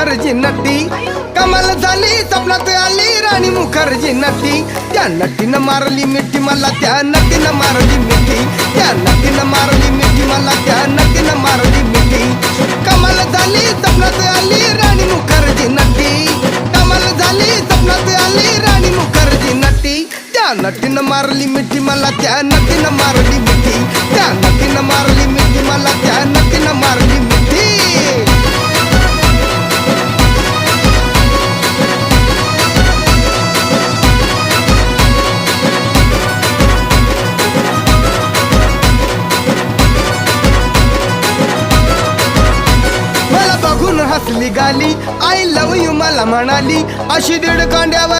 मुखर्जी नटी कमाल झाली स्वप्नात आली राणी मुखर्जी नटी त्या नटीनं मारली मिठी मला त्या नटीनं मारली मिठी त्या नटीनं मारली मिठी मला त्या नटीनं मारली मिठी कमाल झाली स्वप्नात आली राणी मुखर्जी नटी कमाल झाली स्वप्नात आली राणी मुखर्जी नटी त्या नटीनं मारली मिठी मला त्या नटीनं मारली मिठी त्या नटीनं मारली मिठी मला त्या नटीनं मारली मिठी मला बघून हसली गाली आय लव यू मला म्हणाली अशी दीड कांड्यावर